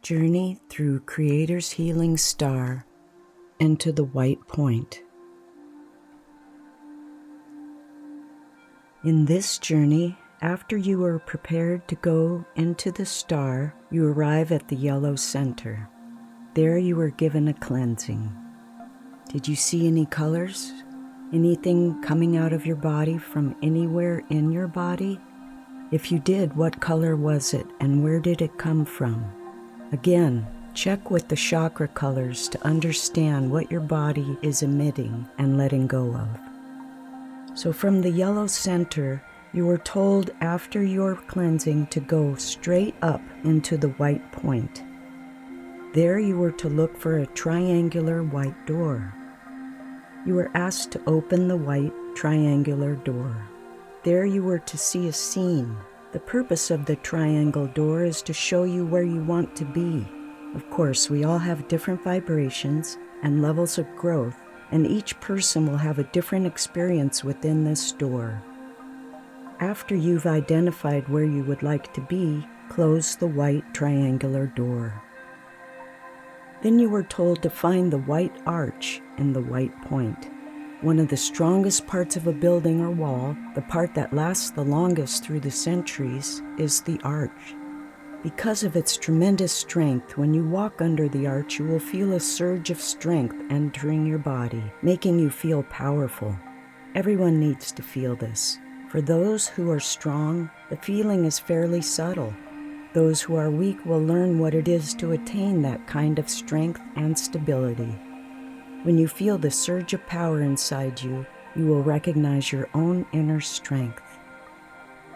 Journey through Creator's healing star into the white point. In this journey, after you are prepared to go into the star, you arrive at the yellow center. There you are given a cleansing. Did you see any colors? Anything coming out of your body from anywhere in your body? If you did, what color was it and where did it come from? Again, check with the chakra colors to understand what your body is emitting and letting go of. So from the yellow center, you were told after your cleansing to go straight up into the white point. There you were to look for a triangular white door. You were asked to open the white triangular door. There you were to see a scene. The purpose of the triangle door is to show you where you want to be. Of course, we all have different vibrations and levels of growth, and each person will have a different experience within this door. After you've identified where you would like to be, close the white triangular door. Then you were told to find the white arch in the white point. One of the strongest parts of a building or wall, the part that lasts the longest through the centuries, is the arch. Because of its tremendous strength, when you walk under the arch, you will feel a surge of strength entering your body, making you feel powerful. Everyone needs to feel this. For those who are strong, the feeling is fairly subtle. Those who are weak will learn what it is to attain that kind of strength and stability. When you feel the surge of power inside you, you will recognize your own inner strength.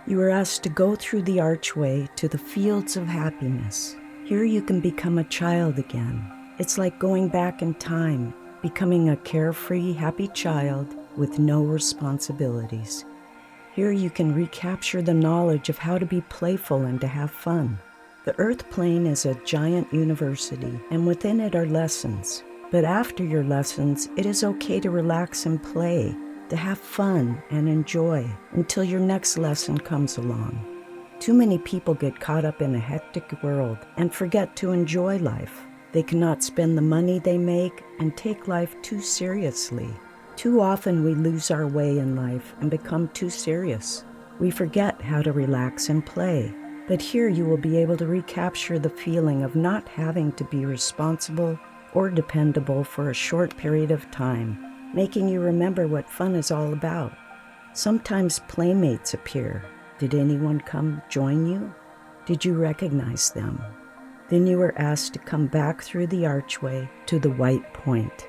You are asked to go through the archway to the fields of happiness. Here you can become a child again. It's like going back in time, becoming a carefree, happy child with no responsibilities. Here you can recapture the knowledge of how to be playful and to have fun. The earth plane is a giant university, and within it are lessons. But after your lessons, it is okay to relax and play, to have fun and enjoy until your next lesson comes along. Too many people get caught up in a hectic world and forget to enjoy life. They cannot spend the money they make and take life too seriously. Too often we lose our way in life and become too serious. We forget how to relax and play. But here you will be able to recapture the feeling of not having to be responsible or dependable for a short period of time, making you remember what fun is all about. Sometimes playmates appear. Did anyone come join you? Did you recognize them? Then you were asked to come back through the archway to the white point.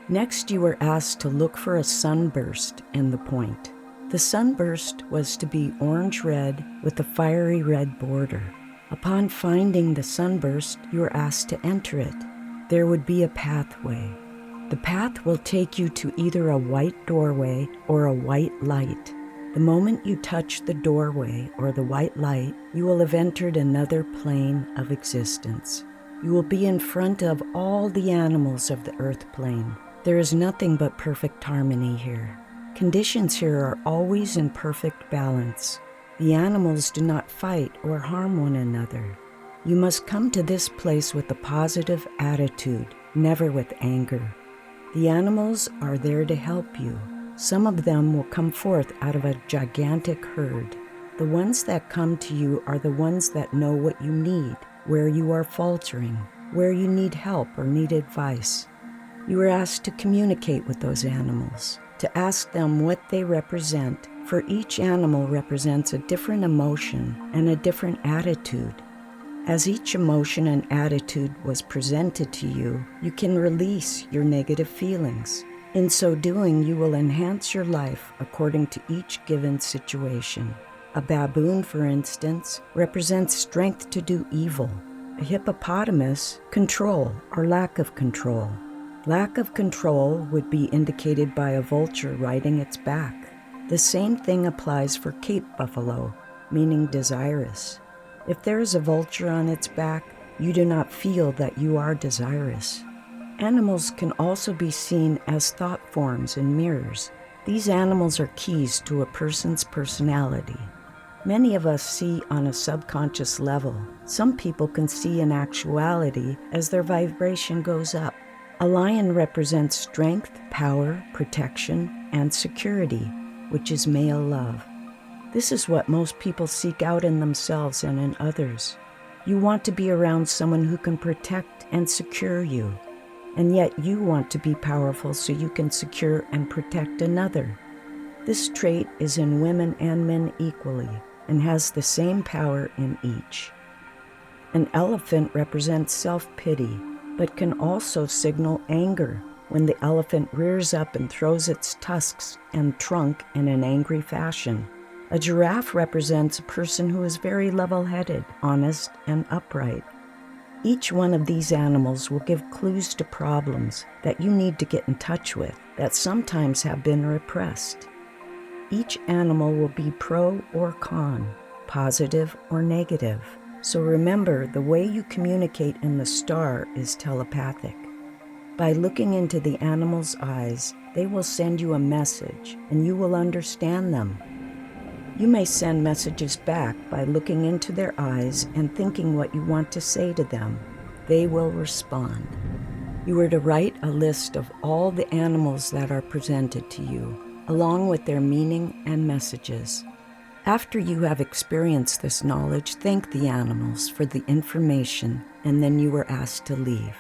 Next, you were asked to look for a sunburst in the point. The sunburst was to be orange-red with a fiery red border. Upon finding the sunburst, you were asked to enter it. There would be a pathway. The path will take you to either a white doorway or a white light. The moment you touch the doorway or the white light, you will have entered another plane of existence. You will be in front of all the animals of the earth plane. There is nothing but perfect harmony here. Conditions here are always in perfect balance. The animals do not fight or harm one another. You must come to this place with a positive attitude, never with anger. The animals are there to help you. Some of them will come forth out of a gigantic herd. The ones that come to you are the ones that know what you need, where you are faltering, where you need help or need advice. You are asked to communicate with those animals, to ask them what they represent, for each animal represents a different emotion and a different attitude. As each emotion and attitude was presented to you, you can release your negative feelings. In so doing, you will enhance your life according to each given situation. A baboon, for instance, represents strength to do evil. A hippopotamus, control or lack of control. Lack of control would be indicated by a vulture riding its back. The same thing applies for Cape buffalo, meaning desirous. If there is a vulture on its back, you do not feel that you are desirous. Animals can also be seen as thought forms in mirrors. These animals are keys to a person's personality. Many of us see on a subconscious level. Some people can see in actuality as their vibration goes up. A lion represents strength, power, protection, and security, which is male love. This is what most people seek out in themselves and in others. You want to be around someone who can protect and secure you, and yet you want to be powerful so you can secure and protect another. This trait is in women and men equally, and has the same power in each. An elephant represents self-pity, but can also signal anger when the elephant rears up and throws its tusks and trunk in an angry fashion. A giraffe represents a person who is very level-headed, honest, and upright. Each one of these animals will give clues to problems that you need to get in touch with that sometimes have been repressed. Each animal will be pro or con, positive or negative. So remember, the way you communicate in the star is telepathic. By looking into the animal's eyes, they will send you a message, and you will understand them. You may send messages back by looking into their eyes and thinking what you want to say to them. They will respond. You are to write a list of all the animals that are presented to you, along with their meaning and messages. After you have experienced this knowledge, thank the animals for the information, and then you are asked to leave.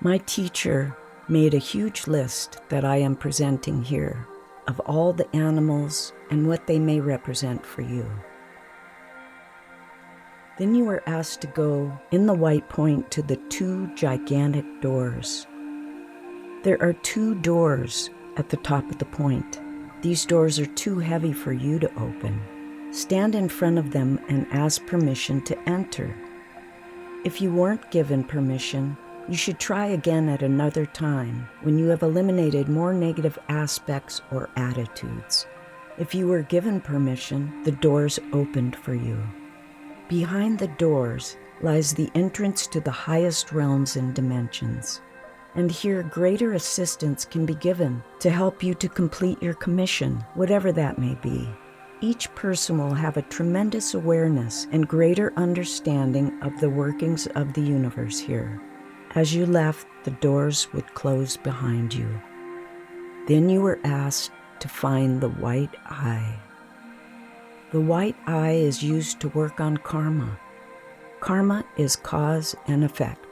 My teacher made a huge list that I am presenting here of all the animals and what they may represent for you. Then you are asked to go in the white point to the 2 gigantic doors. There are 2 doors at the top of the point. These doors are too heavy for you to open. Stand in front of them and ask permission to enter. If you weren't given permission, you should try again at another time when you have eliminated more negative aspects or attitudes. If you were given permission, the doors opened for you. Behind the doors lies the entrance to the highest realms and dimensions. And here greater assistance can be given to help you to complete your commission, whatever that may be. Each person will have a tremendous awareness and greater understanding of the workings of the universe here. As you left, the doors would close behind you. Then you were asked to find the white eye. The white eye is used to work on karma. Karma is cause and effect.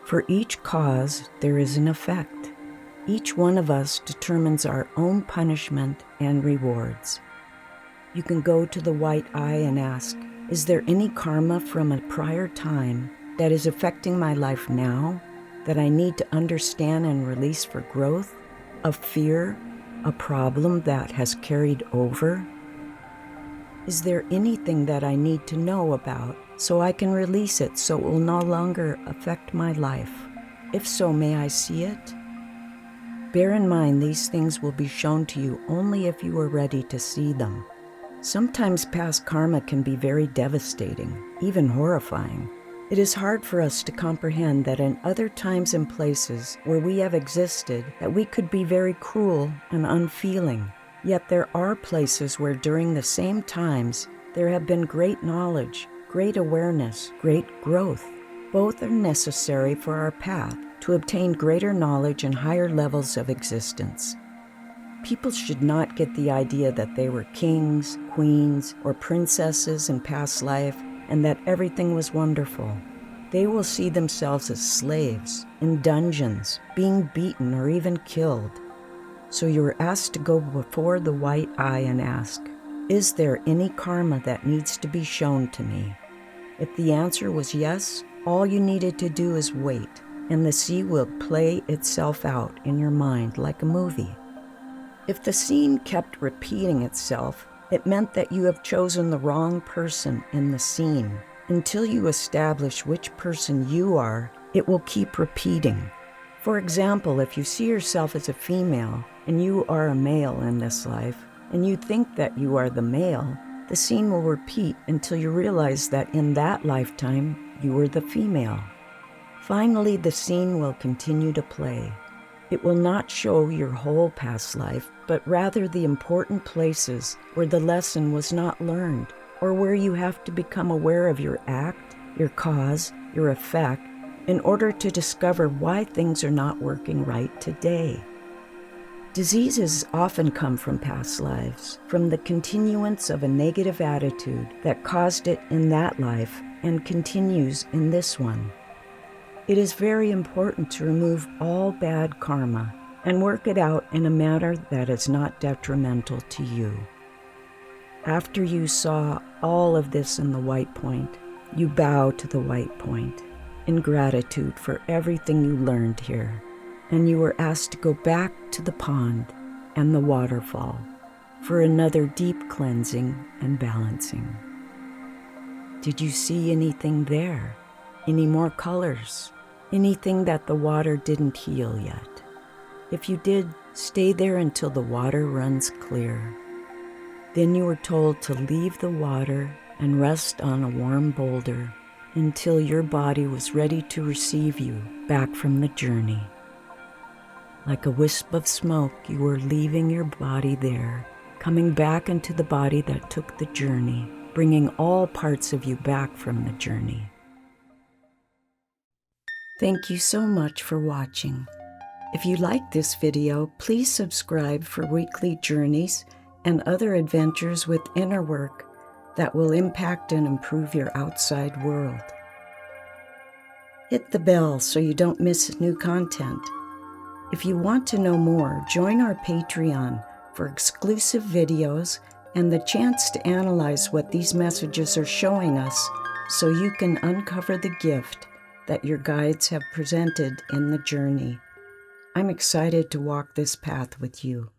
For each cause, there is an effect. Each one of us determines our own punishment and rewards. You can go to the white eye and ask, is there any karma from a prior time that is affecting my life now that I need to understand and release for growth? A fear, a problem that has carried over? Is there anything that I need to know about so I can release it so it will no longer affect my life? If so, may I see it? Bear in mind these things will be shown to you only if you are ready to see them. Sometimes past karma can be very devastating, even horrifying. It is hard for us to comprehend that in other times and places where we have existed, that we could be very cruel and unfeeling. Yet there are places where during the same times there have been great knowledge, great awareness, great growth. Both are necessary for our path to obtain greater knowledge and higher levels of existence. People should not get the idea that they were kings, queens, or princesses in past life and that everything was wonderful. They will see themselves as slaves, in dungeons, being beaten or even killed. So you are asked to go before the white eye and ask, is there any karma that needs to be shown to me? If the answer was yes, all you needed to do is wait, and the scene will play itself out in your mind like a movie. If the scene kept repeating itself, it meant that you have chosen the wrong person in the scene. Until you establish which person you are, it will keep repeating. For example, if you see yourself as a female and you are a male in this life, and you think that you are the male, the scene will repeat until you realize that in that lifetime, you were the female. Finally, the scene will continue to play. It will not show your whole past life, but rather the important places where the lesson was not learned, or where you have to become aware of your act, your cause, your effect, in order to discover why things are not working right today. Diseases often come from past lives, from the continuance of a negative attitude that caused it in that life and continues in this one. It is very important to remove all bad karma and work it out in a manner that is not detrimental to you. After you saw all of this in the white point, you bow to the white point in gratitude for everything you learned here, and you were asked to go back to the pond and the waterfall for another deep cleansing and balancing. Did you see anything there? Any more colors? Anything that the water didn't heal yet? If you did, stay there until the water runs clear. Then you were told to leave the water and rest on a warm boulder until your body was ready to receive you back from the journey. Like a wisp of smoke, you were leaving your body there, coming back into the body that took the journey, bringing all parts of you back from the journey. Thank you so much for watching. If you like this video, please subscribe for weekly journeys and other adventures with inner work that will impact and improve your outside world. Hit the bell so you don't miss new content. If you want to know more, join our Patreon for exclusive videos and the chance to analyze what these messages are showing us so you can uncover the gift that your guides have presented in the journey. I'm excited to walk this path with you.